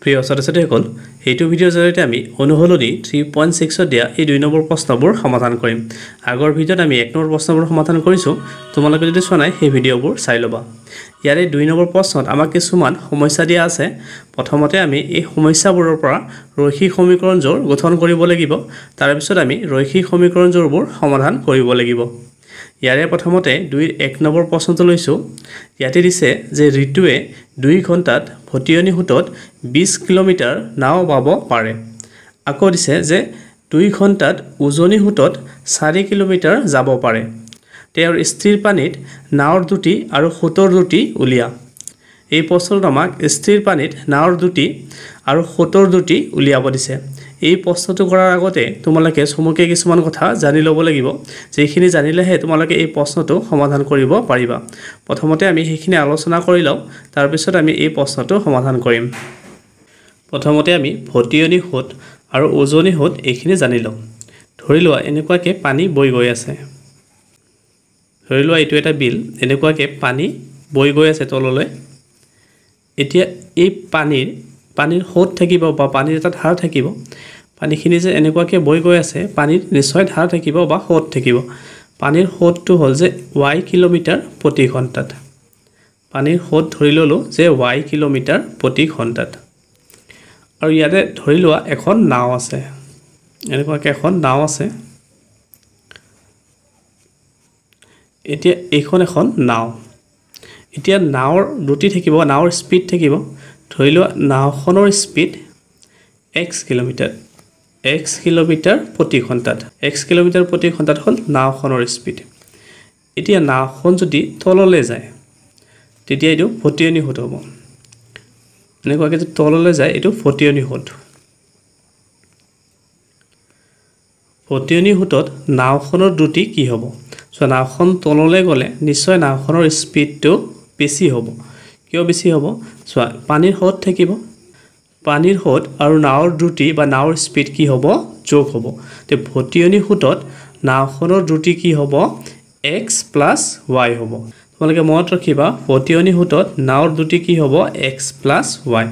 প্ৰিয় ছাত্ৰ-ছাত্ৰীসকল এইটো ভিডিঅ'ৰ জৰিয়তে আমি অনুসলনি 3.6 দিয়া এই 2 নম্বৰ প্ৰশ্নবোৰ সমাধান কৰিম। আগৰ ভিডিঅ'ত আমি 1 নম্বৰ প্ৰশ্নবোৰ সমাধান কৰিছো। তোমালোকে যদি চোৱা নাই সেই ভিডিঅ'বোৰ চাই ল'বা। ইয়াৰে 2 নম্বৰ প্ৰশ্নত আমাক কিছুমান সমস্যা দিয়া আছে। প্ৰথমতে আমি এই সমস্যাবোৰৰ পৰা ৰৈখিক সমীকৰণ জোৰ গঠন কৰিব লাগিব। তাৰ পিছত আমি ৰৈখিক সমীকৰণ জোৰবোৰ সমাধান কৰিব লাগিব। ইয়াৰে প্ৰথমতে 2-1 নম্বৰ প্ৰশ্নটো লৈছো। ইয়াতে দিছে যে ঋতুৱে 2 ঘণ্টাত ভটিয়নি সোঁতত 20 কিলোমিটাৰ নাও বাব পাৰে। আকৌ দিছে যে 2 ঘণ্টাত উজনি সোঁতত 4 কিলোমিটাৰ যাব পাৰে। তেওঁৰ স্থিৰ পানীত নাওৰ দুটি আৰু সোঁতৰ দুটি উলিয়া। এই প্ৰশ্নটোত আমাক স্থিৰ পানীত নাওৰ দুটি আৰু সোঁতৰ দুটি উলিয়াব দিছে। এই প্ৰশ্নটো কৰাৰ আগতে তোমালোকে চমুকে কিছুমান কথা জানি ল'ব লাগিব, যেখিনি জানিলেহে তোমালোকে এই প্ৰশ্নটো সমাধান কৰিব পাৰিবা। প্ৰথমতে আমি সেইখিনি আলোচনা কৰি লওঁ, তাৰ পিছত আমি এই প্ৰশ্নটো সমাধান কৰিম। প্ৰথমতে আমি ভটিয়নি সোঁত আৰু উজনি সোঁত এইখিনি জানি লওঁ। ধৰি লোৱা এনেকুৱাকৈ পানী বৈ গৈ আছে। ধৰি লোৱা এইটো এটা বিল, এনেকুৱাকৈ পানী বৈ গৈ আছে তললৈ। এতিয়া এই পানীৰ সোঁত থাকিব বা পানীৰ এটা ধাৰ থাকিব। পানীখিনি যে এনেকুৱাকৈ বৈ গৈ আছে, পানীৰ নিশ্চয় ধাৰ থাকিব বা সোঁত থাকিব। পানীৰ সোঁতটো হ'ল যে y কিলোমিটাৰ প্ৰতি ঘণ্টাত। পানীৰ সোঁত ধৰি ল'লোঁ যে y কিলোমিটাৰ প্ৰতি ঘণ্টাত। আৰু ইয়াতে ধৰি লোৱা এখন নাও আছে, এনেকুৱাকৈ এখন নাও আছে। এতিয়া এইখন এখন নাও। এতিয়া নাওৰ দুটি থাকিব, নাওৰ স্পীড থাকিব। ধৰি লোৱা নাওখনৰ স্পীড x কিলোমিটাৰ প্ৰতি ঘণ্টাত। x কিলোমিটাৰ প্ৰতি ঘণ্টাত হ'ল নাওখনৰ স্পীড। এতিয়া নাওখন যদি তললৈ যায়, তেতিয়া এইটো ভটিয়নি সোঁত হ'ব। এনেকুৱাকৈ যদি তললৈ যায়, এইটো ভটিয়নি সোঁত। ভটিয়নি সোঁতত নাওখনৰ দ্ৰুতি কি হ'ব? চ' নাওখন তললৈ গ'লে নিশ্চয় নাওখনৰ স্পীডটো বেছি হ'ব। কিয় বেছি হ'ব? চোৱা, পানীৰ সোঁত থাকিব। পানীৰ সোঁত আৰু নাওৰ দ্ৰুতি বা নাওৰ স্পীড কি হ'ব? যোগ হ'ব। তে ভটিয়নি সোঁতত নাওখনৰ দ্ৰুতি কি হ'ব? x + y হ'ব। তোমালোকে মনত ৰাখিবা, ভটিয়নি সোঁতত নাওৰ দ্ৰুতি কি হ'ব? x + y।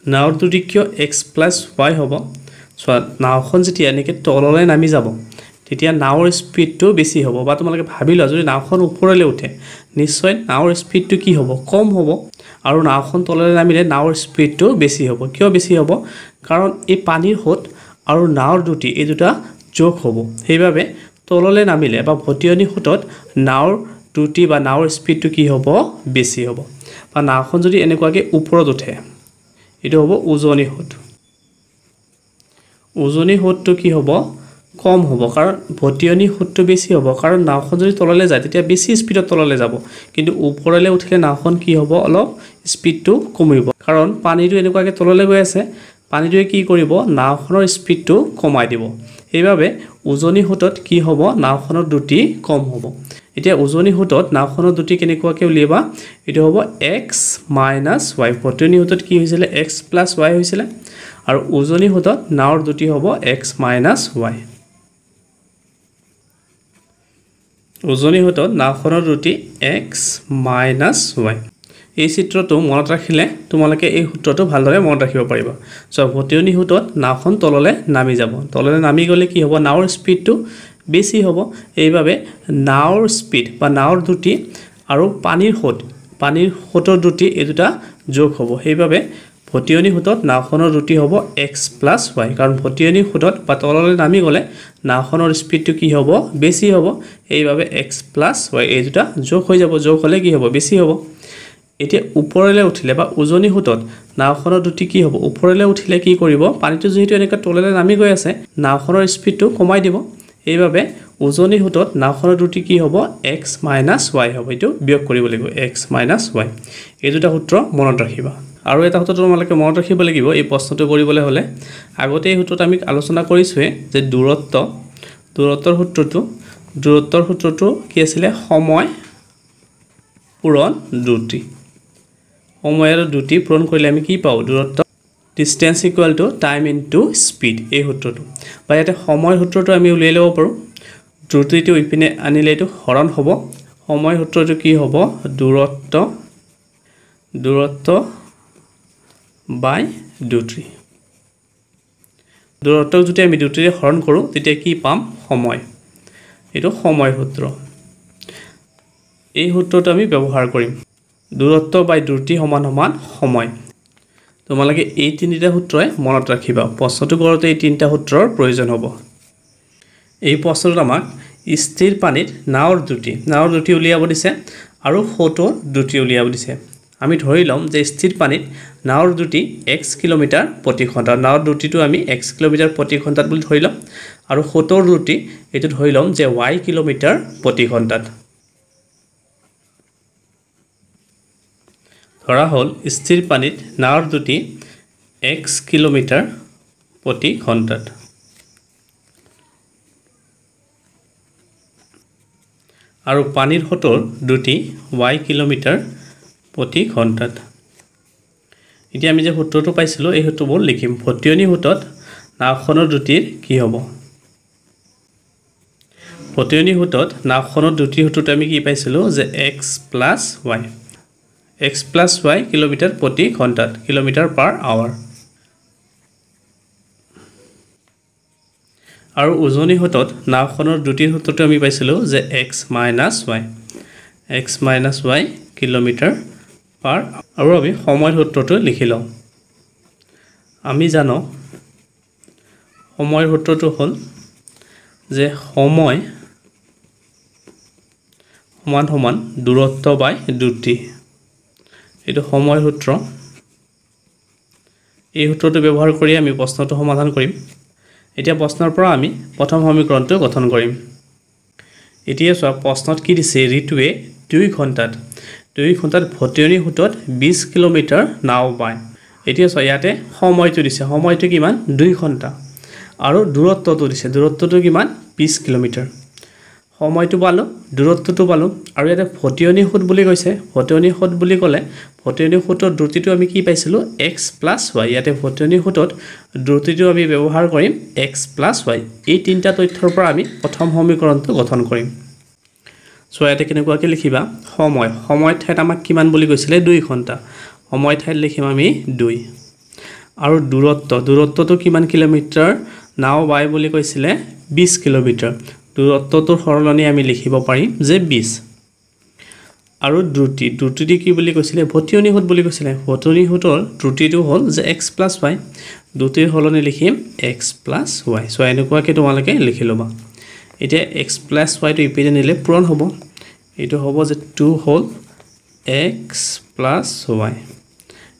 নাওৰ দ্ৰুতি কিয় x + y হ'ব? চোৱা, নাওখন যেতিয়া এনেকৈ তললৈ নামি যাব, তেতিয়া নাওৰ স্পীডটো বেছি হ'ব। বা তোমালোকে ভাবি লোৱা, যদি নাওখন ওপৰলৈ উঠে, নিশ্চয় নাওৰ স্পীডটো কি হ'ব? কম হ'ব। আৰু নাওখন তললৈ নামিলে নাওৰ স্পীডটো বেছি হ'ব। কিয় বেছি হ'ব? কাৰণ এই পানীৰ সোঁত আৰু নাওৰ দ্ৰুতি এই দুটা যোগ হ'ব। সেইবাবে তললৈ নামিলে বা ভটিয়নি সোঁতত নাওৰ দ্ৰুতি বা নাওৰ স্পীডটো কি হ'ব? বেছি হ'ব। বা নাওখন যদি এনেকুৱাকৈ ওপৰত উঠে, এইটো হ'ব উজনি সোঁত। উজনি সোঁতটো কি হ'ব? কম হ'ব, কাৰণ ভটিয়নি সোঁতটো বেছি হ'ব। কাৰণ নাওখন যদি তললৈ যায়, তেতিয়া বেছি স্পীডত তললৈ যাব। কিন্তু ওপৰলৈ উঠিলে নাওখন কি হ'ব? অলপ স্পীডটো কমিব। কাৰণ পানীটো এনেকুৱাকৈ তললৈ গৈ আছে, পানীটোৱে কি কৰিব? নাওখনৰ স্পীডটো কমাই দিব। সেইবাবে উজনি সোঁতত কি হ'ব? নাওখনৰ দ্ৰুতি কম হ'ব। এতিয়া উজনি সোঁতত নাওখনৰ দ্ৰুতি কেনেকুৱাকৈ উলিয়াবা? এইটো হ'ব x - y। ভটিয়নি সোঁতত কি হৈছিলে? x + y হৈছিলে। আৰু উজনি সোঁতত নাওৰ দ্ৰুতি হ'ব x - y। উজনি সোঁতত নাওখনৰ দ্ৰুতি x - y। এই চিত্ৰটো মনত ৰাখিলে তোমালোকে এই সূত্ৰটো ভালদৰে মনত ৰাখিব পাৰিবা। চ' ভটিয়নি সোঁতত নাওখন তললৈ নামি যাব। তললৈ নামি গ'লে কি হ'ব? নাওৰ স্পীডটো বেছি হ'ব। এইবাবে নাওৰ স্পীড বা নাওৰ দ্ৰুতি আৰু পানীৰ সোঁতৰ দ্ৰুতি এই দুটা যোগ হ'ব। সেইবাবে ভটিয়নি সোঁতত নাওখনৰ দ্ৰুতি হ'ব x + y। কাৰণ ভটিয়নি সোঁতত বা তললৈ নামি গ'লে নাওখনৰ স্পীডটো কি হ'ব? বেছি হ'ব। এইবাবে x + y এই দুটা যোগ হৈ যাব। যোগ হ'লে কি হ'ব? বেছি হ'ব। এতিয়া ওপৰলৈ উঠিলে বা উজনি সোঁতত নাওখনৰ দ্ৰুতি কি হ'ব? ওপৰলৈ উঠিলে কি কৰিব? পানীটো যিহেতু এনেকৈ তললৈ নামি গৈ আছে, নাওখনৰ স্পীডটো কমাই দিব। এইবাবে উজনি সোঁতত নাওখনৰ দ্ৰুতি কি হ'ব? x - y হ'ব। এইটো বিয়োগ কৰিব লাগিব, x - y। এই দুটা সূত্ৰ মনত ৰাখিবা। আৰু এটা সূত্ৰ তোমালোকে মনত ৰাখিব লাগিব এই প্ৰশ্নটো কৰিবলৈ হ'লে। আগতে এই সূত্ৰটো আমি আলোচনা কৰিছোঁৱে যে দূৰত্বৰ সূত্ৰটো কি আছিলে? সময় পূৰণ দ্ৰুতি। সময় আৰু দ্ৰুতি পূৰণ কৰিলে আমি কি পাওঁ? দূৰত্ব। ডিষ্টেঞ্চ = টাইম ইনটু স্পীড, এই সূত্ৰটো। বা ইয়াতে সময়ৰ সূত্ৰটো আমি উলিয়াই ল'ব পাৰোঁ। দ্ৰুতিটো ইপিনে আনিলে এইটো হৰণ হ'ব। সময় সূত্ৰটো কি হ'ব? দূৰত্ব দূৰত্ব বাই দুটি দূৰত্বক যদি আমি দুটিৰে হৰণ কৰোঁ তেতিয়া কি পাম সময় এইটো সময় সূত্ৰ এই সূত্ৰটো আমি ব্যৱহাৰ কৰিম দূৰত্ব বাই দুটি সমান সমান সময় তোমালোকে এই তিনিটা সূত্ৰই মনত ৰাখিবা প্ৰশ্নটো কৰোঁতে এই তিনিটা সূত্ৰৰ প্ৰয়োজন হ'ব এই প্ৰশ্নটোত আমাক স্থিৰ পানীত নাৱৰ দুটি উলিয়াব দিছে আৰু ফটোৰ দুটি উলিয়াব দিছে আমি ধৰি লম যে স্থিৰ পানীত নাৱৰ দুটি x কিলোমিটাৰ প্ৰতি ঘণ্টা নাৱৰ দুটিটো আমি x কিলোমিটাৰ প্ৰতি ঘণ্টাত বুলি ধৰি লম আৰু ফটোৰ দুটি এটো ধৰি লম যে y কিলোমিটাৰ প্ৰতি ঘণ্টাত ধৰা হল স্থিৰ পানীত নাৱৰ দুটি x কিলোমিটাৰ প্ৰতি ঘণ্টাত আৰু পানীৰ ফটোৰ দুটি y কিলোমিটাৰ প্ৰতি ঘণ্টাত এতিয়া আমি যে সূত্ৰটো পাইছিলো এই সূত্ৰবোৰ লিখিম ভটিয়নি সূত্ৰত নাওখনৰ দুটিৰ কি হ'ব ভটিয়নি সূত্ৰত নাওখনৰ দুটি সূত্ৰটো আমি কি পাইছিলো যে x + y কিলোমিটাৰ প্ৰতি ঘণ্টাত কিলোমিটাৰ পাৰ আৱাৰ আৰু উজনি সূত্ৰত নাওখনৰ দুটিৰ সূত্ৰটো আমি পাইছিলো যে x - y কিলোমিটাৰ পাৰ আৰু আমি সময় সূত্ৰটো লিখি লওঁ আমি জানো সময় সূত্ৰটো হ'ল যে সময় সমান সমান দূৰত্ব বাই দুটি এইটো সময় সূত্ৰ এই সূত্ৰটো ব্যৱহাৰ কৰি আমি প্ৰশ্নটো সমাধান কৰিম এতিয়া প্ৰশ্নৰ পৰা আমি প্ৰথম সমীকৰণটো গঠন কৰিম এতিয়া চোৱা প্ৰশ্নত কি দিছে ঋতুৱে 2 ঘণ্টাত ভটিয়নি সূত্ৰত 20 কিলোমিটাৰ নাও বায় এতিয়া চোৱা ইয়াতে সময়টো দিছে সময়টো কিমান 2 ঘণ্টা আৰু দূৰত্বটো দিছে দূৰত্বটো কিমান 20 কিলোমিটাৰ সময়টো পালো দূৰত্বটো পালো আৰু ইয়াতে ভটিয়নি সূত্ৰ বুলি কৈছে ভটিয়নি সূত্ৰ বুলি ক'লে ভটিয়নি সূত্ৰৰ দ্ৰুতিটো আমি কি পাইছিলো x + y ইয়াতে ভটিয়নি সূত্ৰত দ্ৰুতিটো আমি ব্যৱহাৰ কৰিম x + y এই তিনিটা তথ্যৰ পৰা আমি প্ৰথম সমীকৰণটো গঠন কৰিম সো ইয়াতে কেনেকুৱাকৈ লিখিবা সময় ঠাইত আমাক কিমান বুলি কৈছিলে 2 ঘণ্টা সময় ঠাইত লিখিম আমি 2 আৰু দূৰত্বটো কিমান কিলোমিটাৰ নাও বাই বুলি কৈছিলে 20 কিলোমিটাৰ দূৰত্বটোৰ সৰলনি আমি লিখিব পাৰিম যে 20 আৰু দ্ৰুতিটো কি বুলি কৈছিলে ভটিয়নি সূত্ৰ বুলি কৈছিলে ভটিয়নি সূত্ৰৰ দ্ৰুতিটো হ'ল যে x + y দ্ৰুতিৰ সলনি লিখিম x + y সো এনেকুৱাকৈ তোমালোকে লিখি ল'বা এতিয়া x + y টো ইপিনে নিলে পূৰণ হ'ব এটো হ'ব যে 2 হ'ল x + y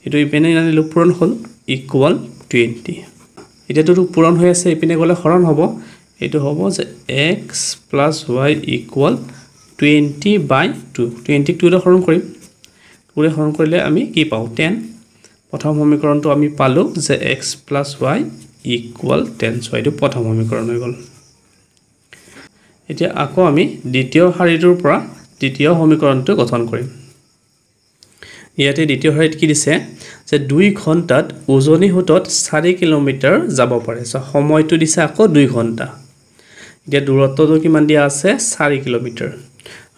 এটো ইপিনে নিলে পূৰণ হ'ল ইকুয়াল 20 এতিয়াটো পূৰণ হৈ আছে ইপিনে গলে হৰণ হ'ব এটো হ'ব যে x + y ইকুয়াল 20/2 20 2 ৰে হৰণ কৰিম 2 ৰে হৰণ কৰিলে আমি কি পাও 10 প্ৰথম সমীকৰণটো আমি পালো যে x + y ইকুয়াল 10 সো এটো প্ৰথম সমীকৰণ হৈ গল এতিয়া আকৌ আমি দ্বিতীয় শাৰীটোৰ পৰা তৃতীয় সমীকৰণটো গঠন কৰিম ইয়াতে দ্বিতীয় শাৰীত কি দিছে যে 2 ঘণ্টাত উজনি হূতত 4 কিলোমিটাৰ যাব পাৰে সো সময়টো দিছে আকৌ 2 ঘণ্টা এতিয়া দূৰত্বটো কিমান দিয়া আছে 4 কিলোমিটাৰ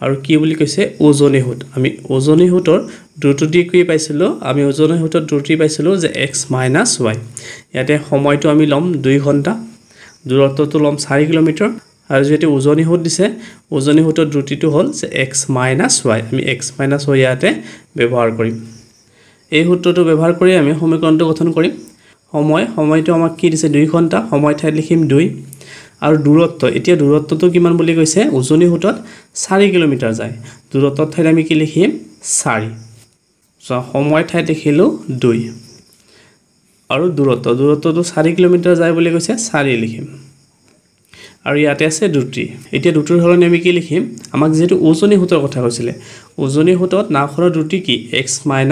আৰু কি বুলি কৈছে ওজনি হূত আমি ওজনি হূতৰ দ্ৰুতটি কি পাইছিলো আমি ওজনি হূতৰ দ্ৰুতটি পাইছিলো যে x - y ইয়াতে সময়টো আমি লম 2 ঘণ্টা দূৰত্বটো লম 4 কিলোমিটাৰ আৰু যেতে ওজনি হূত দিছে ওজনি হূতৰ দ্ৰুতটিটো হ'ল যে x - y আমি x - y ইয়াতে ব্যৱহাৰ কৰিম এই সূত্ৰটো ব্যৱহাৰ কৰি আমি সমীকৰণটো গঠন কৰিম সময়টো আমাক কি দিছে 2 ঘণ্টা সময় ঠাইত লিখিম 2 আৰু দূৰত্ব এতিয়া দূৰত্বটো কিমান বুলি কৈছে উজনি হূতত 4 কিলোমিটাৰ যায় দূৰত্বৰ ঠাইত আমি কি লিখিম 4 সো সময় ঠাইত লিখিলো 2 আৰু দূৰত্বটো 4 কিলোমিটাৰ যায় বুলি কৈছে 4 লিখিম আৰু ইয়াতে আছে দ্ৰুতি এতিয়া দ্ৰুতিৰ সলনি আমি কি লিখিম আমাক যেটো উজনি হূতৰ কথা কৈছিলে উজনি হূতত নাওখনৰ দ্ৰুতি কি x - y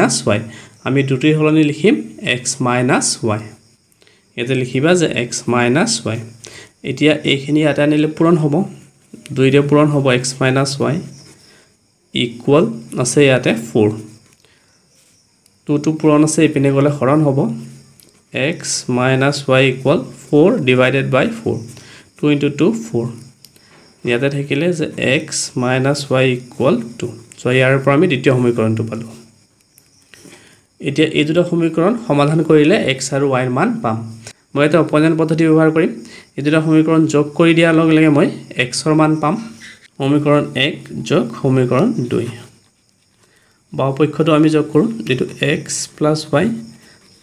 আমি দ্ৰুতিৰ সলনি লিখিম x - y ইয়াতে লিখিবা যে x - y এতিয়া এইখিনি ইয়াতে আনিলে পূৰণ হ'ব 2 ৰে পূৰণ হ'ব x - y ইকুয়াল আছে ইয়াতে 4 2 টো পূৰণ আছে ইপিনে গলে হৰণ হ'ব x - y ইকুয়াল 4 ডিভাইডেড বাই 4 2 into 2 4 ইয়াতে থাকিলে যে x - y ইকুয়াল 2 সো ইয়াৰ পৰা আমি দ্বিতীয় সমীকৰণটো পালো এতিয়া এই দুটা সমীকৰণ সমাধান কৰিলে x আৰু y ৰ মান পাম মই এটা অপনয়ন পদ্ধতি ব্যৱহাৰ কৰিম এই দুটা সমীকৰণ যোগ কৰি দিয়াৰ লগে লগে মই x ৰ মান পাম সমীকৰণ 1 যোগ সমীকৰণ 2 বাওপক্ষটো আমি যোগ কৰোঁ যেটো x + y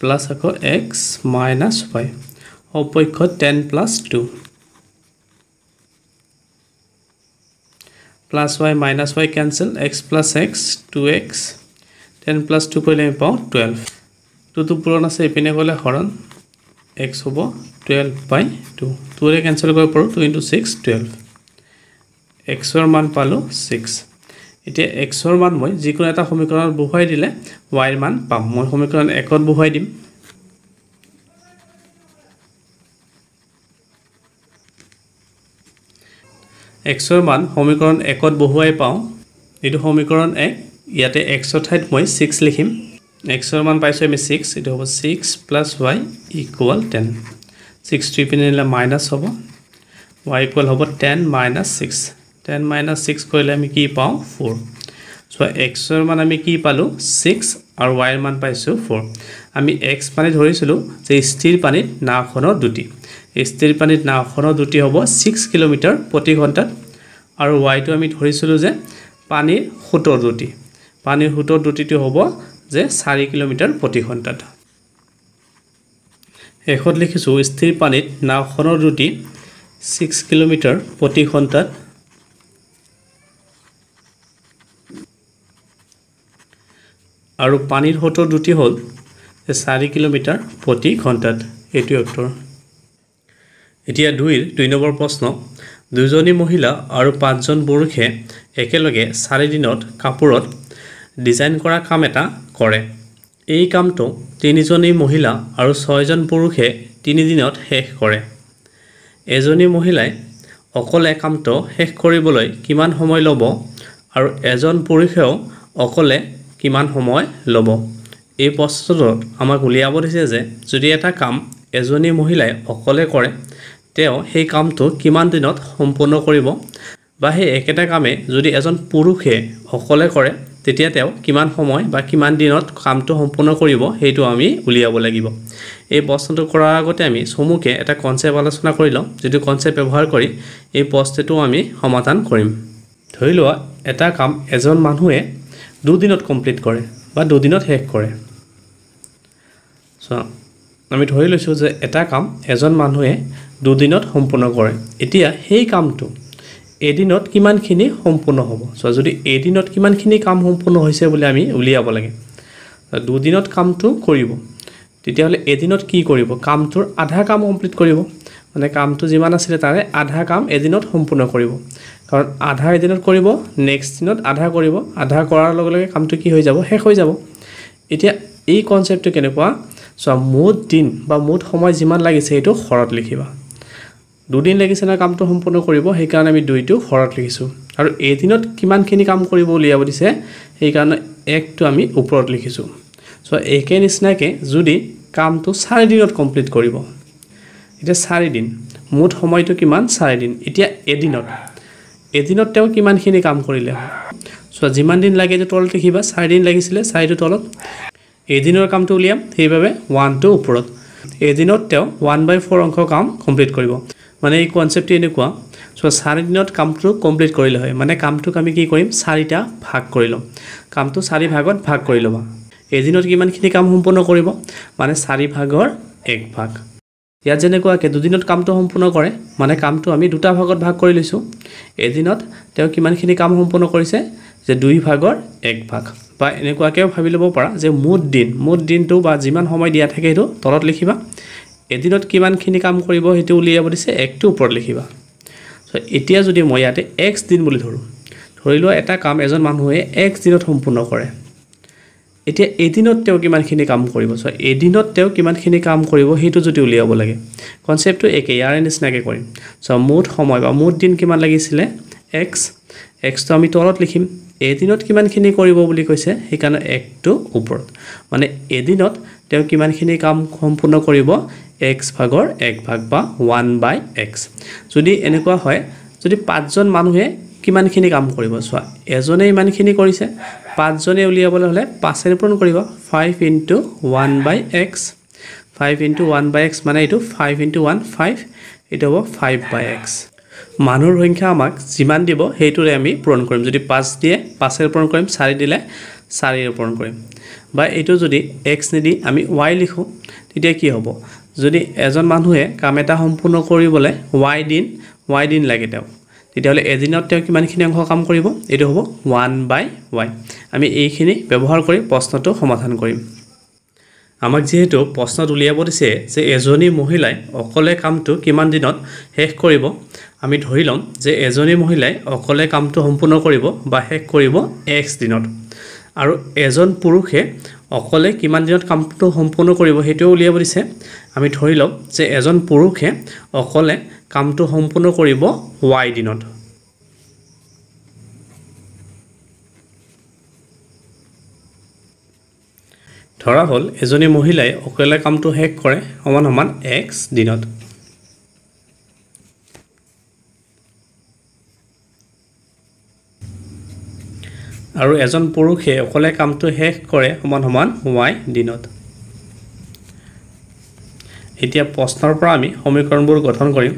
প্লাস আকৌ x - y অপক্ষ 10 + 2 plus y minus y cancel x plus x 2x 10 plus 2 কৰিলে আমি পাওঁ 12 2 to পূৰণ আছে এপিনে গলে হৰণ x হ'ব 12/2 2 ৰে কেনসেল কৰিব পাৰো 2 * 6 12 x ৰ মান পালো 6 এতিয়া x ৰ মান মই যিকোনো এটা সমীকৰণত বহুৱাই দিলে y ৰ মান পাম মই সমীকৰণ 1 ত বহুৱাই দিম x ৰ মান সমীকৰণ 1 ত বহুৱাই পাওঁ এটো সমীকৰণ 1 ইয়াতে x ৰ ঠাইত মই 6 লিখিম x ৰ মান পাইছো আমি 6 এটো হ'ব 6 + y = 10 6 টো ইপিনে নিলে মাইনাস হ'ব y = হ'ব 10 - 6 10 - 6 কৰিলে আমি কি পাওঁ 4 সো x ৰ মান আমি কি পালো 6 আৰু y ৰ মান পাইছো 4 আমি x মানে ধৰিছিলো যে স্থিৰ পানীত নাওখনৰ দুটি স্থিৰ পানীত নাওখনৰ দুটি হ'ব 6 কিলোমিটাৰ প্ৰতি ঘণ্টাত আৰু y টো আমি ধৰিছিলো যে পানীৰ হুটৰ দুটি পানীৰ হুটৰ দুটিটো হ'ব যে 4 কিলোমিটাৰ প্ৰতি ঘণ্টাত এখত লিখিছো স্থিৰ পানীত নাওখনৰ দুটি 6 কিলোমিটাৰ প্ৰতি ঘণ্টাত আৰু পানীৰ হুটৰ দুটি হ'ল 4 কিলোমিটাৰ প্ৰতি ঘণ্টাত এটো উত্তৰ এতিয়া 2 নম্বৰ প্ৰশ্ন দুজনী মহিলা আৰু 5জন পুৰুষে একেলগে 4 দিনত কাপোৰত ডিজাইন কৰা কাম এটা কৰে এই কামটো 3জনী মহিলা আৰু 6জন পুৰুষে 3 দিনত শেষ কৰে এজনী মহিলাই অকলে কামটো শেষ কৰিবলৈ কিমান সময় ল'ব আৰু এজন পুৰুষেও অকলে কিমান সময় ল'ব এই প্ৰশ্নটোত আমাক উলিয়াব দিছে যে যদি এটা কাম এজনী মহিলাই অকলে কৰে তেও সেই কামটো কিমান দিনত সম্পূৰ্ণ কৰিব বা সেই একেটা কামে যদি এজন পুৰুষে অকলে কৰে তেতিয়া তেও কিমান সময় বা কিমান দিনত কামটো সম্পূৰ্ণ কৰিব হেতু আমি উলিয়াব লাগিব এই প্ৰশ্নটো কৰাৰ আগতে আমি সমুখে এটা কনসেপ্ট আলোচনা কৰি লম যেটো কনসেপ্ট ব্যৱহাৰ কৰি এই প্ৰশ্নটো আমি সমাধান কৰিম ধৰি লোৱা এটা কাম এজন মানুহে 2 দিনত কমপ্লিট কৰে বা 2 দিনত শেষ কৰে সো আমি ধৰি লৈছো যে এটা কাম এজন মানুহে 2 দিনত সম্পূৰ্ণ কৰে এতিয়া সেই কামটো এদিনত কিমানখিনি সম্পূৰ্ণ হ'ব সো যদি এদিনত কিমানখিনি কাম সম্পূৰ্ণ হৈছে বুলি আমি উলিয়াব লাগে 2 দিনত কামটো কৰিব তেতিয়া হলে এদিনত কি কৰিব কামটোৰ আধা কাম কমপ্লিট কৰিব মানে কামটো যিমান আছিল তাৰে আধা কাম এদিনত সম্পূৰ্ণ কৰিব কাৰণ আধা এদিনত কৰিব নেক্সট দিনত আধা কৰিব আধা কৰাৰ লগে লগে কামটো কি হৈ যাব শেষ হৈ যাব এতিয়া এই কনসেপ্টটো কেনেকুৱা সো মুঠ দিন বা মুঠ সময় যিমান লাগিছে এটো খৰত লিখিবা 2 দিন লাগিছে না কামটো সম্পূৰ্ণ কৰিব সেই কাৰণে আমি 2 টো খৰত লিখিছো আৰু এদিনত কিমানখিনি কাম কৰিব উলিয়াব দিছে সেই কাৰণে 1 টো আমি ওপৰত লিখিছো সো একে নিচিনাকে যদি কামটো 4 দিনত কমপ্লিট কৰিব এটা 4 দিন মুঠ সময়টো কিমান 4 দিন এতিয়া এদিনত তেও কিমানখিনি কাম কৰিলে সো যিমান দিন লাগে যে তলত লিখিবা 4 দিন লাগিছিলে 4 টো তলত এদিনৰ কামটো উলিয়াম সেইভাবে 1 টো ওপৰত এদিনত তেও 1/4 অংক কাম কমপ্লিট কৰিব মানে এই কনসেপ্টটো এনেকুৱা সো 4 দিনত কামটো কমপ্লিট কৰিলে হয় মানে কামটোক আমি কি কৰিম 4টা ভাগ কৰি লম কামটো 4 ভাগত ভাগ কৰি লবা এদিনত কিমানখিনি কাম সম্পূৰ্ণ কৰিব মানে 4 ভাগৰ 1 ভাগ ইয়াত যেনেকুৱাকে 2 দিনত কামটো সম্পূৰ্ণ কৰে মানে কামটো আমি দুটা ভাগত ভাগ কৰি লৈছো এদিনত তেও কিমানখিনি কাম সম্পূৰ্ণ কৰিছে যে 2 ভাগৰ 1 ভাগ বা এনেকুৱাকেও ভাবি লব পাৰা যে মুঠ দিনটো বা যিমান সময় দিয়া থাকে এটো তলত লিখিবা এদিনত কিমানখিনি কাম কৰিব হেতু উলিয়াব দিছে 1 টো ওপৰত লিখিবা সো এতিয়া যদি মই ইয়াতে x দিন বুলি ধৰি লোৱা এটা কাম এজন মানুহে x দিনত সম্পূৰ্ণ কৰে এতিয়া এদিনত তেও কিমানখিনি কাম কৰিব সো এদিনত তেও কিমানখিনি কাম কৰিব হেতু যদি উলিয়াব লাগে কনসেপ্টটো একে ইয়াৰ নিচিনাকে কৰিম সো মুঠ সময় বা মুঠ দিন কিমান লাগিছিলে x তো আমি তলত লিখিম এদিনত কিমানখিনি কৰিব বুলি কৈছে সেই কাৰণে 1 টো ওপৰত মানে এদিনত তেও কিমানখিনি কাম সম্পূৰ্ণ কৰিব x ভাগৰ 1 ভাগ বা 1/x যদি এনেকুৱা হয় যদি 5জন মানুহে কিমানখিনি কাম কৰিব চোৱা এজনে ইমানখিনি কৰিছে 5জনে উলিয়াবলৈ হ'লে 5 এৰে পূৰণ কৰিব 5 * 1/x 5 * 1/x মানে এইটো 5 * 1 5 এইটো হ'ব 5/x মানুহৰ সংখ্যা আমাক যিমান দিব সেইটোৰে আমি পূৰণ কৰিম যদি 5 দিয়ে 5 এৰে পূৰণ কৰিম 4 দিলে 4 এৰে পূৰণ কৰিম বা এইটো যদি x নিদি আমি y লিখো তেতিয়া কি হ'ব যদি এজন মানুহে কাম এটা সম্পূৰ্ণ কৰিবলৈ y দিন লাগে তেওঁ তেতিয়াহ'লে এদিনত তেওঁ কিমানখিনি অংশ কাম কৰিব এইটো হ'ব 1/y আমি এইখিনি ব্যৱহাৰ কৰি প্ৰশ্নটো সমাধান কৰিম আমাক যেহেতু প্ৰশ্নত উলিয়াব দিছে যে এজনী মহিলাই অকলে কামটো কিমান দিনত শেষ কৰিব আমি ধৰি লম যে এজনী মহিলাই অকলে কামটো সম্পূৰ্ণ কৰিব বা শেষ কৰিব x দিনত আৰু এজন পুৰুষে অকলে কিমান দিনত কামটো সম্পূৰ্ণ কৰিব হেতু উলিয়াব দিছে আমি ধৰি লম যে এজন পুৰুষে অকলে কামটো সম্পূৰ্ণ কৰিব y দিনত ধৰা হল এজনী মহিলাই অকলে কামটো শেষ কৰে সমান x দিনত আৰু এজন পুৰুষে অকলে কামটো শেষ কৰে সমান y দিনত এতিয়া প্ৰশ্নৰ পৰা আমি সমীকৰণবোৰ গঠন কৰিম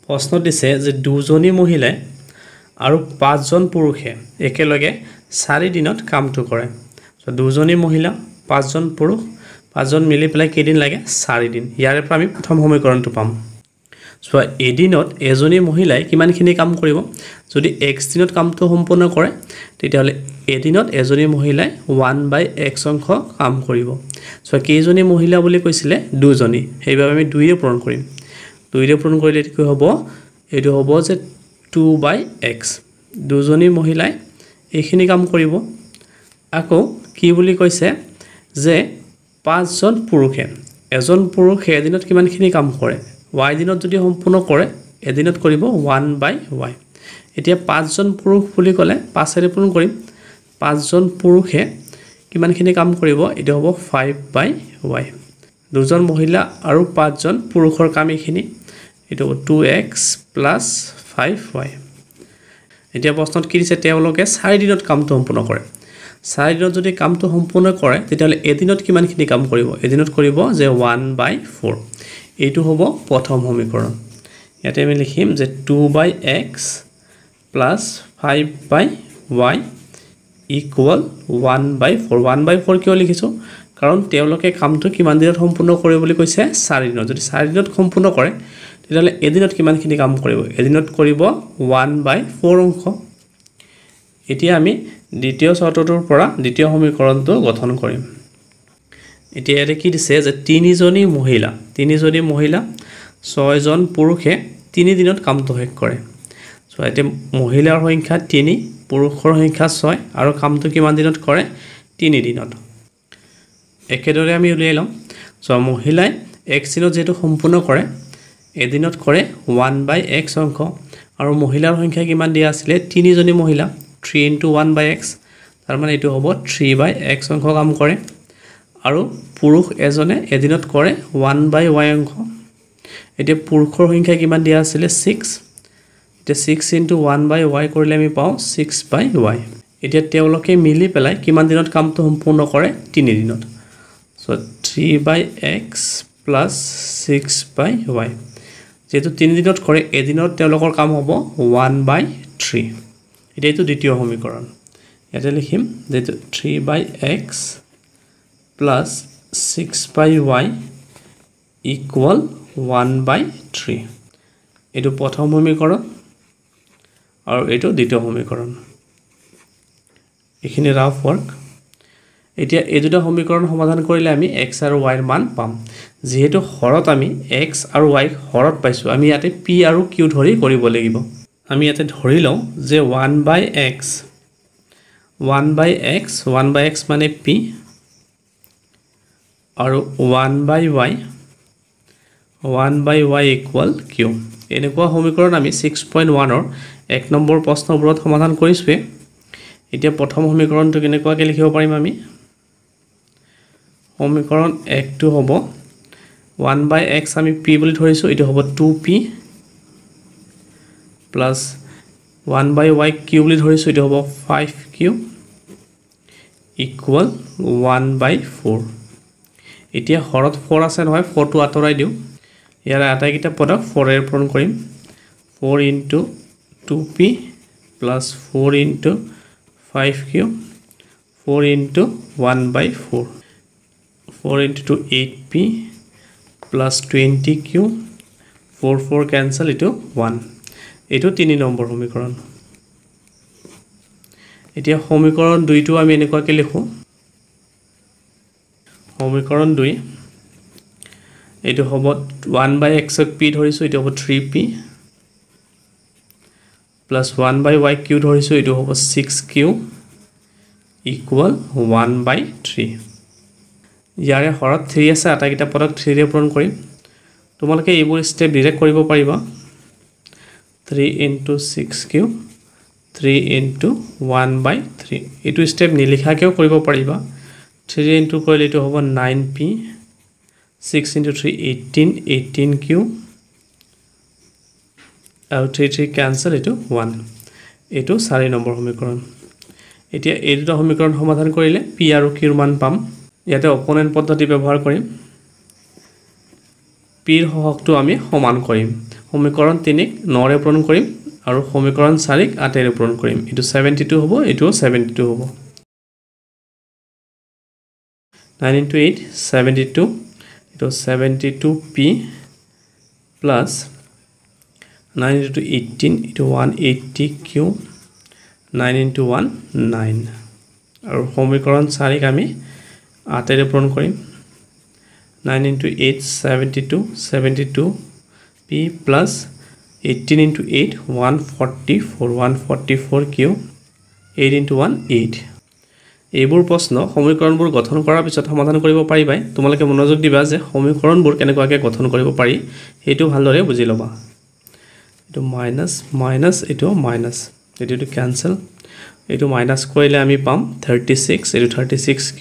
প্ৰশ্ন দিছে যে দুজনী মহিলাই আৰু 5জন পুৰুষে একেলগে 4 দিনত কামটো কৰে সো দুজনী মহিলা 5জন পুৰুষ 5জন মিলি পেলাই কেইদিন লাগে 4 দিন ইয়াৰে পৰা আমি প্ৰথম সমীকৰণটো পাম সো এদিনত এজনী মহিলাই কিমানখিনি কাম কৰিব যদি x দিনত কামটো সম্পূৰ্ণ কৰে তেতিয়াহলে এদিনত এজনী মহিলাই 1/x অংশ কাম কৰিব সো কেইজনী মহিলা বুলি কৈছিলে দুজনী সেইবাবে আমি 2 ৰে পূৰণ কৰিম 2 ৰে পূৰণ কৰিলে কি হ'ব এটো হ'ব যে 2/x দুজনী মহিলাই এইখিনি কাম কৰিব আকৌ কি বুলি কৈছে যে 5জন পুৰুষে এজন পুৰুষে এদিনত কিমানখিনি কাম কৰে y দিনত যদি সম্পূৰ্ণ কৰে এদিনত কৰিব 1/y এতিয়া 5জন পুৰুষ বুলি ক'লে 5 এৰে পূৰণ কৰিম 5জন পুৰুষে কিমানখিনি কাম কৰিব এটো হ'ব 5/y দুজন মহিলা আৰু 5জন পুৰুষৰ কাম এইখিনি এটো 2x + 5y এতিয়া প্ৰশ্নত কি দিছে তেওঁলোকে 4 দিনত কামটো সম্পূৰ্ণ কৰে 4 দিনত যদি কামটো সম্পূৰ্ণ কৰে তেতিয়াহলে এদিনত কিমানখিনি কাম কৰিব এদিনত কৰিব যে 1/4 এইটো হ'ব প্ৰথম সমীকৰণ ইয়াতে আমি লিখিম যে 2/x + 5/y = 1/4 1/4 কিয় লিখিছো কাৰণ তেওঁলোকে কামটো কিমান দিনত সম্পূৰ্ণ কৰে বুলি কৈছে 4 দিনত যদি 4 দিনত সম্পূৰ্ণ কৰে তেতিয়াহলে এদিনত কিমানখিনি কাম কৰিব এদিনত কৰিব 1/4 অংশ এতিয়া আমি দ্বিতীয় চৰ্তটোৰ পৰা দ্বিতীয় সমীকৰণটো গঠন কৰিম এতিয়া ইয়াতে কি দিছে যে তিনিজনী মহিলা 6জন পুৰুষে 3 দিনত কামটো শেষ কৰে সো এতে মহিলাৰ সংখ্যা 3 পুৰুষৰ সংখ্যা 6 আৰু কামটো কিমান দিনত কৰে 3 দিনত একেদৰে আমি উলিয়াই লম সো মহিলাই x দিনত যেটো সম্পূৰ্ণ কৰে এদিনত কৰে 1/x অংশ আৰু মহিলাৰ সংখ্যা কিমান দিয়া আছিল 3 জনী মহিলা 3 * 1/x তাৰ মানে এটো হ'ব 3/x অংশ কাম কৰে আৰু পুৰুষ এজনে এদিনত কৰে 1/y অংশ এতিয়া পুৰুষৰ সংখ্যা কিমান দিয়া আছিল 6 এতিয়া 6 * 1/y কৰিলে আমি পাও 6/y এতিয়া তেওঁলোকে মিলি পেলাই কিমান দিনত কামটো সম্পূৰ্ণ কৰে 3 দিনত সো 3/x + 6/y যেটো 3 দিনত কৰে এদিনত তেওঁলোকৰ কাম হ'ব 1/3 এতিয়া এইটো দ্বিতীয় সমীকৰণ ইয়াতে লিখিম যেটো 3/x + 6/y = 1/3 এইটো প্ৰথম সমীকৰণ আৰু এইটো দ্বিতীয় সমীকৰণ এইখিনি ৰাফ ওয়াৰ্ক এতিয়া এই দুটা সমীকৰণ সমাধান কৰিলে আমি x আৰু y ৰ মান পাম যেহেতু হৰত আমি x আৰু y হৰত পাইছো আমি ইয়াতে p আৰু q ধৰি কৰিব লাগিব আমি ইয়াতে ধৰি লও যে 1/x মানে p আৰু 1/y = q এনেকুৱা সমীকৰণ আমি 6.1 ৰ 1 নম্বৰ প্ৰশ্নবোৰত সমাধান কৰিছো এতিয়া প্ৰথম সমীকৰণটো কেনেকুৱাকৈ লিখিব পাৰিম আমি সমীকৰণ 1 টো হ'ব 1/x আমি p বুলি ধৰিছো এটো হ'ব 2p প্লাছ 1/y কিউ বুলি ধৰিছোঁ এইটো হ'ব 5q ইকুৱেল 1/4 এতিয়া হৰত 4 আছে নহয় 4টো আঁতৰাই দিওঁ ইয়াৰ আটাইকেইটা পদক 4 এৰে পূৰণ কৰিম 4 into 2p plus 4 into 5q 4 into 1/4 4 into 2 8p plus 20q 4 cancel into 1 এইটো 3 নম্বৰ সমীকৰণ এতিয়া সমীকৰণ 2 টো আমি এনেকুৱাকৈ লিখো সমীকৰণ 2 এইটো হ'ব 1/x ক p ধৰিছো এইটো হ'ব 3p plus 1/y কিউ ধৰিছো এইটো হ'ব 6q equal 1/3 ইয়াৰে হৰত 3 আছে আটাইকেইটা পদক 3 ৰে পূৰণ কৰিম তোমালোকে এইবোৰ স্টেপ ডাইৰেক্ট কৰিব পাৰিবা 3 into 6q 3 into 1/3 এইটো স্টেপ নিলিখাকেও কৰিব পাৰিবা 3 into কৰিলে এইটো হ'ব 9p 6 into 3 18q আৰু 3 cancel এইটো 1 এইটো 4 নম্বৰ সমীকৰণ এতিয়া এই দুটা সমীকৰণ সমাধান কৰিলে p আৰু q ৰ মান পাম ইয়াতে অপোনেন্ট পদ্ধতি ব্যৱহাৰ কৰিম p ৰ হহকটো আমি সমান কৰিম সমীকৰণ 3 ক 9 ৰে পূৰণ কৰিম আৰু সমীকৰণ 4 ক 8 ৰে পূৰণ কৰিম এটো 72 হ'ব এটো 72 হ'ব 9 into 8 72 এটো 72p plus 9 into 18 এটো 180q 9 into 1 9 আৰু সমীকৰণ 4 ক আমি 8 ৰে পূৰণ কৰিম 9 into 8 72 72p plus 18 into 8 144q 8 into 1 8 এইবোৰ প্ৰশ্ন সমীকৰণবোৰ গঠন কৰাৰ পিছত সমাধান কৰিব পাৰিবা তোমালোকে মনোযোগ দিবা যে সমীকৰণবোৰ কেনেকুৱাকৈ গঠন কৰিব পাৰি হেতু ভালদৰে বুজি লবা এটো মাইনাস মাইনাস এটো মাইনাস এটো ক্যান্সেল এটো মাইনাস কৰিলে আমি পাম 36 এটো 36q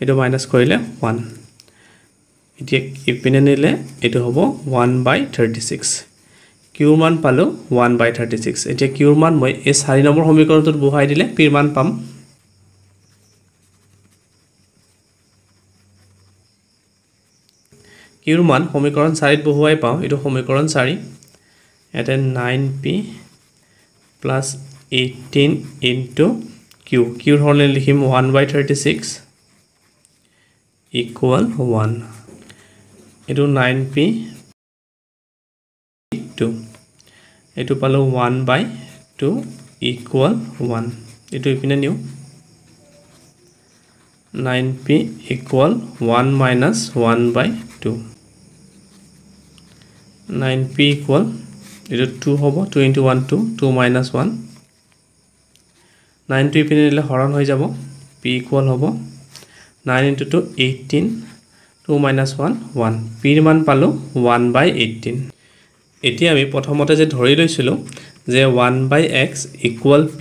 এটো মাইনাস কৰিলে 1 এতিয়া ইপিনে নিলে এটো হ'ব 1/36 কিউ মান পালো 1/36 এতিয়া কিউ মান মই এই 4 নম্বৰ সমীকৰণটোত বহাই দিলে p মান পাম কিউৰ মান সমীকৰণ 4 ত বহুৱাই পাওঁ এটো সমীকৰণ 4 এতে 9p plus 18 into q কিউৰ হৰলে লিখিম 1/36 equal 1 এটো 9p 2 এটো পালো 1/2 equal 1 এটো ইপিনে new 9p equal 1 minus 1/2 9p equal এটো 2 হ'ব 2 into 1 2 minus 1 9 to ইপিনে নিলে হৰণ হৈ যাব p equal হ'ব 9 into 2 18 2 minus 1 1 p ৰ মান পালো 1/18 এতিয়া আমি প্ৰথমতে যে ধৰি লৈছিলো যে 1/x equal p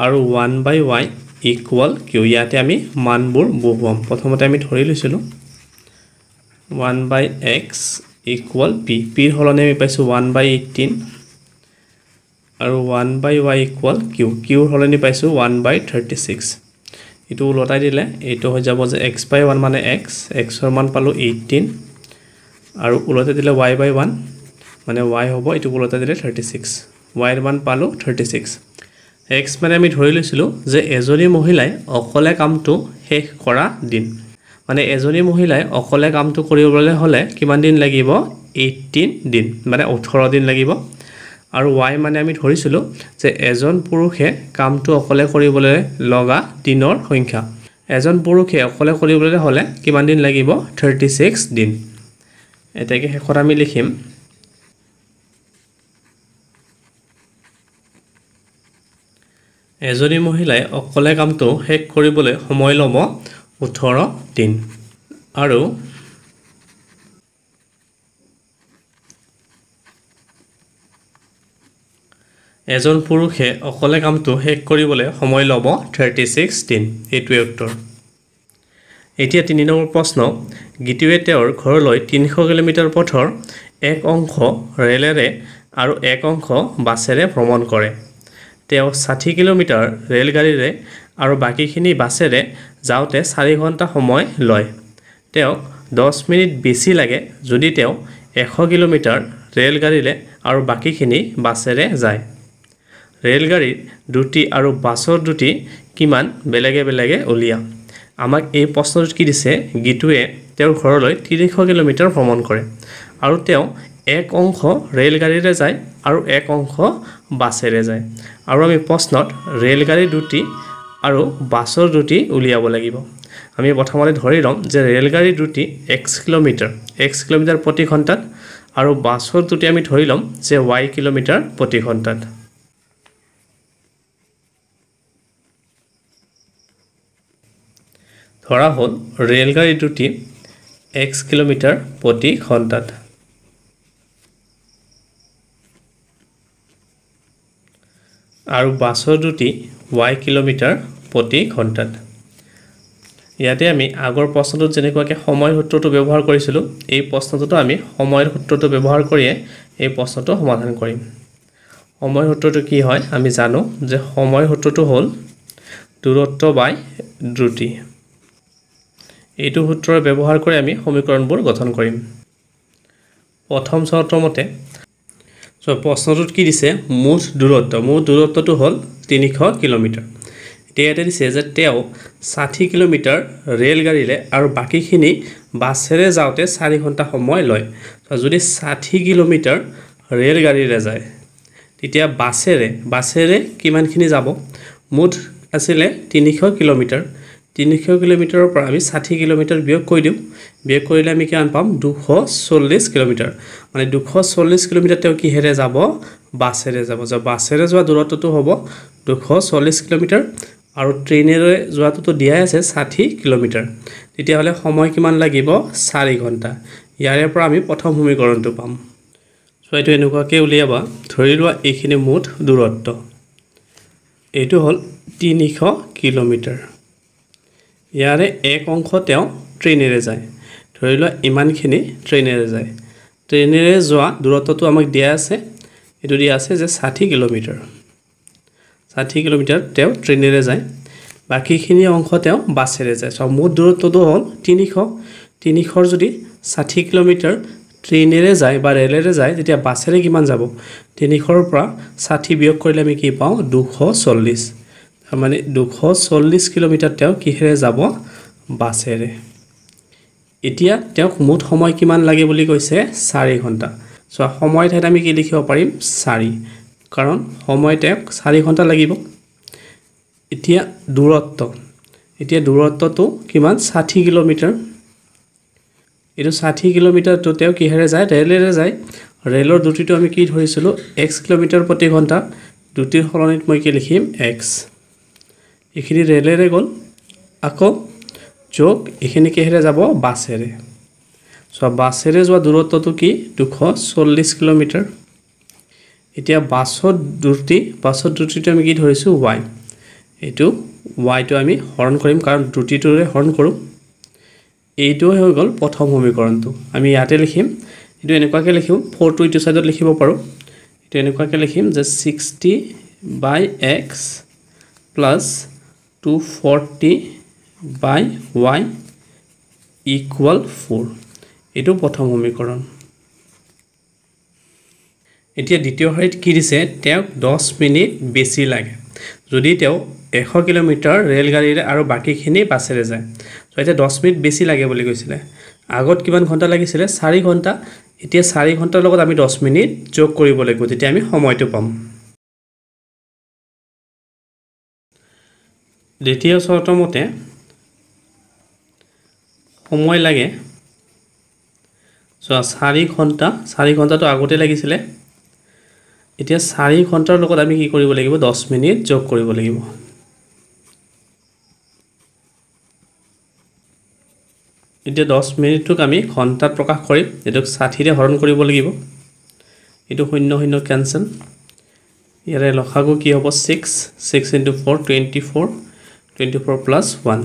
আৰু 1/y equal q ইয়াতে আমি মানবোৰ বহুৱাম প্ৰথমতে আমি ধৰি লৈছিলো 1/x equal p p ৰ হলনে আমি পাইছো 1/18 আৰু 1/y equal q q ৰ হলনে পাইছো 1/36 এটো উলটাই দিলে এটো হৈ যাব যে x/1 মানে x x ৰ মান পালো 18 আৰু উলটাই দিলে y/1 মানে y হ'ব এটো উলটাই দিলে 36 y ৰ মান পালো 36 x মানে আমি ধৰি লৈছিলো যে এজনী মহিলাই অকলে কামটো শেষ কৰা দিন মানে এজনী মহিলাই অকলে কামটো কৰিবলৈ হলে কিমান দিন লাগিব 18 দিন মানে 18 দিন লাগিব আৰু y মানে আমি ধৰিছিলো যে এজন পুৰুষে কামটো অকলে কৰিবলৈ লগা দিনৰ সংখ্যা এজন পুৰুষে অকলে কৰিবলৈ হলে কিমান দিন লাগিব 36 দিন এটাকে শেষত আমি লিখিম এজনী মহিলাই অকলে কামটো শেষ কৰিবলৈ সময় ল'ব 18 দিন আৰু এজন পুৰুষে অকলে কামটো শেষ কৰিবলৈ সময় ল'ব 36 দিন এইটোৱে উত্তৰ এতিয়া 3 নম্বৰ প্ৰশ্ন গীতুৱে তেওঁৰ ঘৰলৈ 300 কিলোমিটাৰ পথৰ এক অংশ ৰেলেৰে আৰু 1 অংশ বাছেৰে ভ্ৰমণ কৰে তেওঁ 60 কিলোমিটাৰ ৰেলগাড়ীৰে আৰু বাকীখিনি বাছেৰে যাওঁতে 4 ঘণ্টা সময় লয় তেওঁ 10 মিনিট বেছি লাগে যদি তেওঁ 100 কিলোমিটাৰ ৰেলগাড়ীৰে আৰু বাকীখিনি বাছেৰে যায় ৰেলগাড়ীৰ দুটি আৰু বাছৰ দুটি কিমান বেলেগে বেলেগে উলিয়া আমাক এই প্ৰশ্নটোত কি দিছে গীতুৱে তেওঁৰ ঘৰলৈ 300 কিলোমিটাৰ ভ্ৰমণ কৰে আৰু তেওঁ 1 অংশ ৰেলগাড়ীৰে যায় আৰু 1 অংশ বাছেৰে যায় আৰু আমি প্ৰশ্নত ৰেলগাড়ী দুটি আৰু বাছৰ দুটি উলিয়াব লাগিব আমি প্ৰথমতে ধৰি লম যে ৰেলগাড়ী দুটি x কিলোমিটাৰ প্ৰতি ঘণ্টাত আৰু বাছৰ দুটি আমি ধৰি লম যে y কিলোমিটাৰ প্ৰতি ঘণ্টাত ধৰা হ'ল ৰেলগাড়ী দুটি x কিলোমিটাৰ প্ৰতি ঘণ্টাত আৰু বাছৰ দুটি y কিলোমিটাৰ প্ৰতি ঘণ্টাত ইয়াতে আমি আগৰ প্ৰশ্নটোত যেনেকুৱাকৈ সময়ৰ সূত্ৰটো ব্যৱহাৰ কৰিছিলোঁ এই প্ৰশ্নটোতো আমি সময়ৰ সূত্ৰটো ব্যৱহাৰ কৰিয়ে এই প্ৰশ্নটো সমাধান কৰিম সময়ৰ সূত্ৰটো কি হয় আমি জানো যে সময়ৰ সূত্ৰটো হ'ল দূৰত্ব বাই দ্ৰুতি এইটো সূত্ৰ ব্যৱহাৰ কৰি আমি সমীকৰণবোৰ গঠন কৰিম প্ৰথম চৰ্তৰ মতে প্ৰশ্নটোত কি দিছে মুঠ দূৰত্বটো হ'ল 300 কিলোমিটাৰ এতিয়া ইয়াতে দিছে যে তেওঁ 60 কিলোমিটাৰ ৰেলগাড়ীৰে আৰু বাকীখিনি বাছেৰে যাওঁতে 4 ঘণ্টা সময় লয় যদি 60 কিলোমিটাৰ ৰেলগাড়ীৰে যায় তেতিয়া বাছেৰে কিমানখিনি যাব মুঠ আছিলে 300 কিলোমিটাৰ 300 কিলোমিটাৰৰ পৰা আমি 60 কিলোমিটাৰ বিয়োগ কৰি দিওঁ বিয়োগ কৰিলে আমি কিমান পাম 240 কিলোমিটাৰ মানে 240 কিলোমিটাৰ তেওঁ কিহেৰে যাব বাছেৰে যাব বাছেৰে যোৱা দূৰত্বটো হ'ব 240 কিলোমিটাৰ আৰু ট্ৰেইনেৰে যোৱাটোতো দিয়াই আছে 60 কিলোমিটাৰ তেতিয়াহ'লে সময় কিমান লাগিব 4 ঘণ্টা ইয়াৰে পৰা আমি প্ৰথম সমীকৰণটো পাম এইটো এনেকুৱাকৈ উলিয়াবা ধৰি লোৱা এইখিনি মুঠ দূৰত্ব এইটো হ'ল 300 কিলোমিটাৰ ইয়াৰে 1 অংশ তেওঁ ট্ৰেইনেৰে যায় ধৰি লোৱা ইমানখিনি ট্ৰেইনেৰে যায় ট্ৰেইনেৰে যোৱা দূৰত্বটো আমাক দিয়া আছে এইটো দিয়া আছে যে 60 কিলোমিটাৰ 60 কিলোমিটাৰ তেওঁ ট্ৰেইনেৰে যায় বাকীখিনি অংশ তেওঁ বাছেৰে যায় মুঠ দূৰত্বটো হ'ল 300 যদি 60 কিলোমিটাৰ ট্ৰেইনেৰে যায় বা ৰেলেৰে যায় তেতিয়া বাছেৰে কিমান যাব 300ৰ পৰা 60 বিয়োগ কৰিলে আমি কি পাওঁ 240 মানে 240 কিলোমিটাৰ তেওঁ কিহেৰে যাব বাছেৰে এতিয়া তেওঁক মুঠ সময় কিমান লাগে বুলি কৈছে 4 ঘণ্টা সময় ঠাইত আমি কি লিখিব পাৰিম 4 কাৰণ সময় তেওঁক 4 ঘণ্টা লাগিব এতিয়া দূৰত্বটো কিমান 60 কিলোমিটাৰ এইটো 60 কিলোমিটাৰটো তেওঁ কিহেৰে যায় ৰেলেৰে যায় ৰেলৰ দুটিটো আমি কি ধৰিছিলোঁ x কিলোমিটাৰ প্ৰতি ঘণ্টা দুটিৰ সলনিত মই কি লিখিম x এইখিনি ৰেলেৰে গ'ল আকৌ যোগ এইখিনি কিহেৰে যাব বাছেৰে বাছেৰে যোৱা দূৰত্বটো কি 240 কিলোমিটাৰ এতিয়া বাছৰ দুটিটো আমি কি ধৰিছোঁ y এইটো yটো আমি হৰণ কৰিম কাৰণ দুটিটোৰে হৰণ কৰোঁ এইটো হৈ গ'ল প্ৰথম সমীকৰণটো আমি ইয়াতে লিখিম এইটো এনেকুৱাকৈ লিখিম 4টো ইটো সাইডত লিখিব পাৰোঁ এইটো এনেকুৱাকৈ লিখিম যে 60/x প্লাছ 240/y ইকুৱেল 4 এইটো প্ৰথম সমীকৰণ এতিয়া দ্বিতীয় শাৰীত কি দিছে তেওঁক 10 মিনিট বেছি লাগে যদি তেওঁ 100 কিলোমিটাৰ ৰেলগাড়ীৰে আৰু বাকীখিনি বাছেৰে যায় এতিয়া 10 মিনিট বেছি লাগে বুলি কৈছিলে আগত কিমান ঘণ্টা লাগিছিলে 4 ঘণ্টা এতিয়া 4 ঘণ্টাৰ লগত আমি 10 মিনিট যোগ কৰিব লাগিব তেতিয়া আমি সময়টো পাম দ্বিতীয় চৰ্তৰ মতে সময় লাগে 4 ঘণ্টাটো আগতে লাগিছিলে এতিয়া 4 ঘণ্টাৰ লগত আমি কি কৰিব লাগিব 10 মিনিট যোগ কৰিব লাগিব এতিয়া 10 মিনিটক আমি ঘণ্টাত প্ৰকাশ কৰিম এটোক 60 ৰে হৰণ কৰিব লাগিব এটো 0 কেনসেল ইয়াৰে লখাগু কি হ'ব 6 * 4 24 24 + 1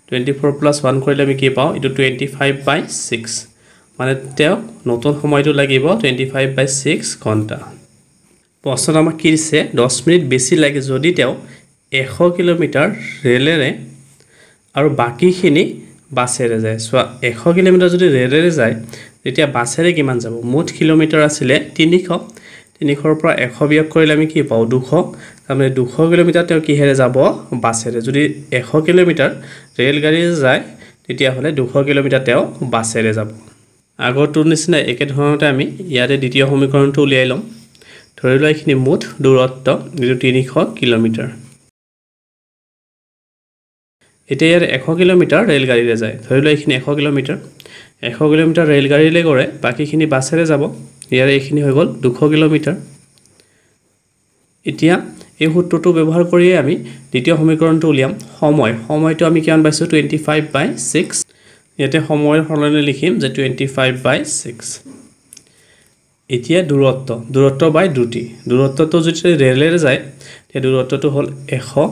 24 + 1 কৰিলে আমি কি পাওঁ এটো 25/6 মানে তেও নতুন সময়টো লাগিব 25/6 ঘণ্টা প্ৰশ্নত আমাক কি দিছে 10 মিনিট বেছি লাগে যদি তেওঁ 100 কিলোমিটাৰ ৰেলেৰে আৰু বাকীখিনি বাছেৰে যায় চোৱা 100 কিলোমিটাৰ যদি ৰেলেৰে যায় তেতিয়া বাছেৰে কিমান যাব মুঠ কিলোমিটাৰ আছিলে 300 300ৰ পৰা 100 বিয়োগ কৰিলে আমি কি পাও 200 তাৰমানে 200 কিলোমিটাৰ তেওঁ কিহেৰে যাব বাছেৰে যদি 100 কিলোমিটাৰ ৰেল গাড়ীৰে যায় তেতিয়া হলে 200 কিলোমিটাৰ তেওঁ বাছেৰে যাব আগৰটোৰ নিচিনা একে ধৰণতে আমি ইয়াতে দ্বিতীয় সমীকৰণটো উলিয়াই লম ধৰি লোৱা এইখিনি মুঠ দূৰত্ব 300 কিলোমিটাৰ এতিয়া ইয়াৰ 100 কিলোমিটাৰ ৰেল গাড়ীৰে যায় ধৰি লোৱা এইখিনি 100 কিলোমিটাৰ 100 কিলোমিটাৰ ৰেল গাড়ীৰে গৰে বাকিখিনি বাছেৰে যাব ইয়াৰ এইখিনি হৈ গল 200 কিলোমিটাৰ এতিয়া এই সূত্ৰটো ব্যৱহাৰ কৰি আমি দ্বিতীয় সমীকৰণটো উলিয়াম সময়টো আমি কিমান পাইছো 25/6 ইয়াতে সময়ৰ সলনি লিখিম যে 25/6 এতিয়া দূৰত্ব বাই দূৰত্বটো যদি ৰেলেৰে যায় তে দূৰত্বটো হল 100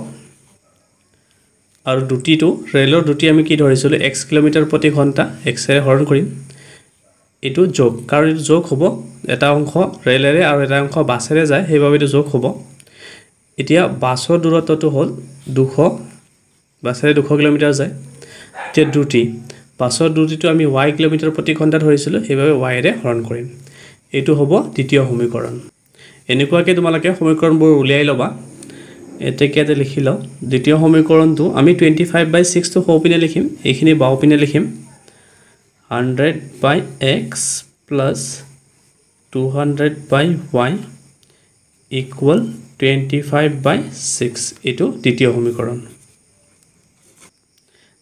আৰু দুটিটো ৰেলৰ দুটি আমি কি ধৰিছিলো x কিলোমিটাৰ প্ৰতি ঘণ্টা x এৰে হৰণ কৰিম এটো যোগ কাৰণ এটো যোগ হ'ব এটা অংশ ৰেলেৰে আৰু এটা অংশ বাছেৰে যায় সেইভাবে এটো যোগ হ'ব এতিয়া বাছৰ দূৰত্বটো হল 200 বাছেৰে 200 কিলোমিটাৰ যায় তে দুটি বাছৰ দুটিটো আমি y কিলোমিটাৰ প্ৰতি ঘণ্টা ধৰিছিলো সেইভাবে y এৰে হৰণ কৰিম এটো হ'ব দ্বিতীয় সমীকৰণ এনেকুৱাকে তোমালকে সমীকৰণবোৰ উলিয়াই লবা এতেকেতে লিখি লও দ্বিতীয় সমীকৰণটো আমি 25/6 টো হোপিনে লিখিম এইখিনি বাওপিনে লিখিম 100/x plus 200/y equal 25/6 এটো দ্বিতীয় সমীকৰণ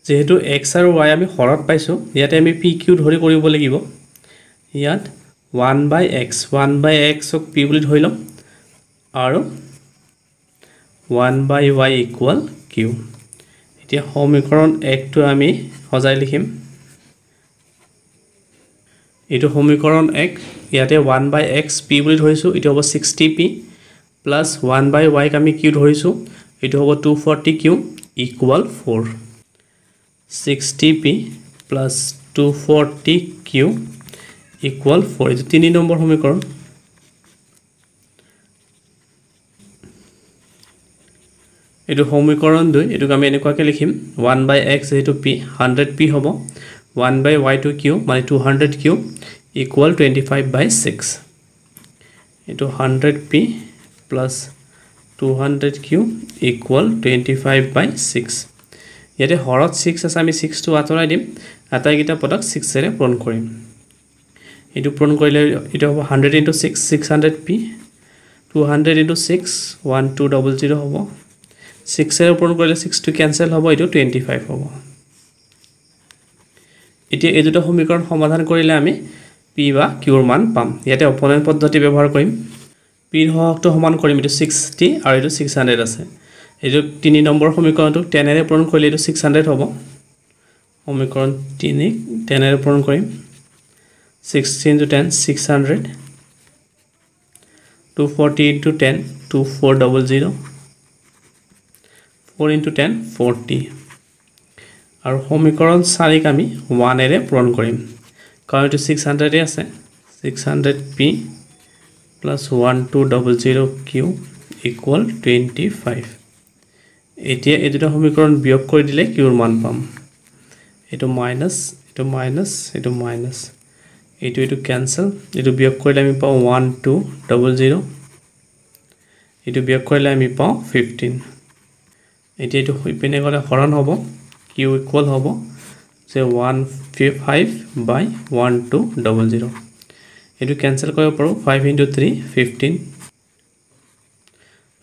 যেহেতু x আৰু y আমি হৰত পাইছো ইয়াতে আমি pq ধৰি কৰিব লাগিব ইয়াত 1/x ক p বুলি ধৰি লম আৰু 1/y equal q এতিয়া সমীকৰণ 1 টো আমি সজাই লিখিম এটো সমীকৰণ 1 ইয়াতে 1/x p বুলি ধৰিছো এটো হ'ব 60p plus 1/y ক আমি q ধৰিছো এটো হ'ব 240q equal 4 60p plus 240q equal 4 এটো 3 নম্বৰ সমীকৰণ এটো সমীকৰণ 2 এটোক আমি এনেকুৱাকে লিখিম 1/x যেটো p 100p হ'ব 1/y to q মানে 200q equal 25/6 এটো 100p plus 200q equal 25/6 ইয়াতে হৰত 6 আছে আমি 6 টো আতৰাই দিম আটাইকিটা পদক 6 এৰে পূৰণ কৰিম এটো পূৰণ কৰিলে এটো হ'ব 100 into 6 600p 200 into 6 1200 হ'ব 6 এৰ পূৰণ কৰিলে 6 টো ক্যান্সেল হ'ব এটো 25 হ'ব এতিয়া এই দুটো সমীকৰণ সমাধান কৰিলে আমি p বা q ৰ মান পাম ইয়াতে অপনয়ন পদ্ধতি ব্যৱহাৰ কৰিম p ৰ হৰটো সমান কৰিম এটো 60 আৰু এটো 600 আছে এটো 3 নম্বৰ সমীকৰণটো 10 এৰে পূৰণ কৰিলে এটো 600 হ'ব সমীকৰণ 3 10 এৰে পূৰণ কৰিম 60 into 10 600 240 into 10 2400 4 into 10 40 আৰু সমীকৰণ 4 ক আমি 1 এৰে পূৰণ কৰিম কাৰণ এটো 600 এ আছে 600p plus 1200q equal 25 এতিয়া এই দুটা সমীকৰণ বিয়োগ কৰি দিলে q ৰ মান পাম এটো মাইনাস এটো মাইনাস এটো মাইনাস এটো ক্যান্সেল এটো বিয়োগ কৰিলে আমি পাও 1200 এটো বিয়োগ কৰিলে আমি পাও 15 এতিয়া এটো হৈপিনে গলে হৰণ হ'ব q equal হ'ব যে 155/1200 এটো ক্যান্সেল কৰিব পাৰো 5 into 3 15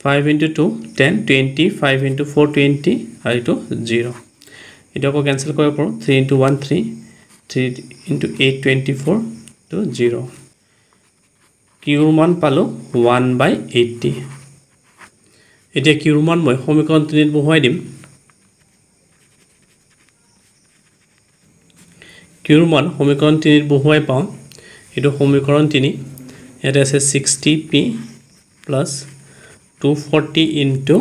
5 into 2 10 20 5 into 4 20 আৰু এটো 0 এটো আকৌ ক্যান্সেল কৰিব পাৰো 3 into 1 3 3 into 8 24 to 0 q ৰ মান পালো 1/80 এতিয়া q ৰ মান মই সমীকৰণ 3 বহুৱাই দিম q ৰ মান সমীকৰণ 3 বহুৱাই পাও এটো সমীকৰণ 3 ইয়াতে আছে 60p plus 240 into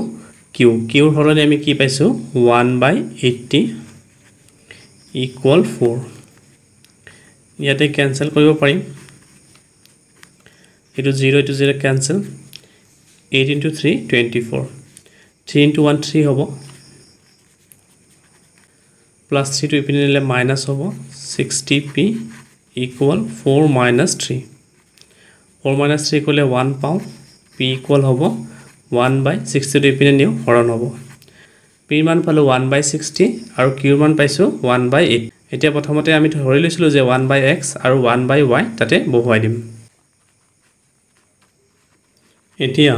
q q ৰ হলনে আমি কি পাইছো 1/80 equal 4 ইয়াতে ক্যান্সেল কৰিব পাৰিম এটো 0 এটো 0 ক্যান্সেল 8 into 3 24 3 into 1 3 হ'ব plus 3 to ইপিনে নিলে মাইনাস হ'ব 60p equal 4 minus 3 4 minus 3 equal 1 পাওঁ p ইকুৱেল হ'ব 1 by 60 to ইপিনে নিও হৰণ হ'ব p মান পালো 1 by 60 আৰু q মান পাইছো 1 by 8 এতিয়া প্ৰথমতে আমি ধৰি লৈছিলো যে 1 by x আৰু 1 by y তাতে বহুৱাই দিম এতিয়া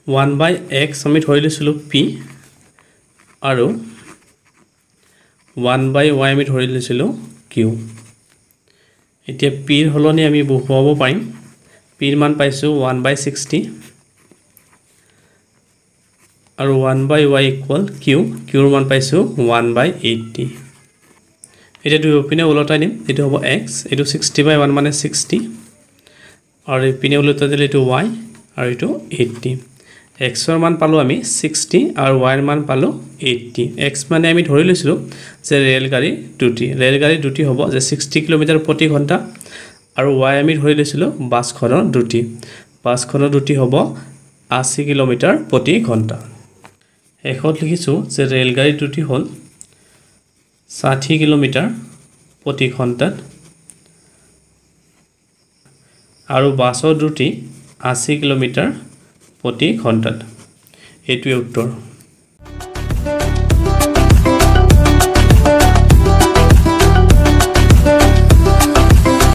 1 by x আমি ধৰি লৈছিলো p আৰু 1 by y আমি ধৰি লৈছিলো q এতিয়া p ৰ হলনি আমি বহুৱাব পাৰিম p ৰ মান পাইছো 1 by 60 আৰু 1 by y equal q q ৰ মান পাইছো 1 by 80 এটা দুই ওপিনে উলটাই দিম এটো হ'ব x এটো 60 by 1 মানে 60 আৰু ইপিনে উলটাই দিলে এটো y আৰু এটো 80 x ৰ মান পালো আমি 60 আৰু y ৰ মান পালো 80 x মানে আমি ধৰি লৈছিলো যে ৰেলগাড়ী দুটি হ'ব যে 60 কিলোমিটাৰ প্ৰতি ঘণ্টা আৰু y আমি ধৰি লৈছিলো বাছখনৰ দুটি হ'ব 80 কিলোমিটাৰ প্ৰতি ঘণ্টা এখত লিখিছো যে ৰেলগাড়ী দুটি হ'ল 60 কিলোমিটাৰ প্ৰতি ঘণ্টাত আৰু বাছৰ দুটি 80 কিলোমিটাৰ প্ৰতি ঘণ্টাত এইটোৱে উত্তৰ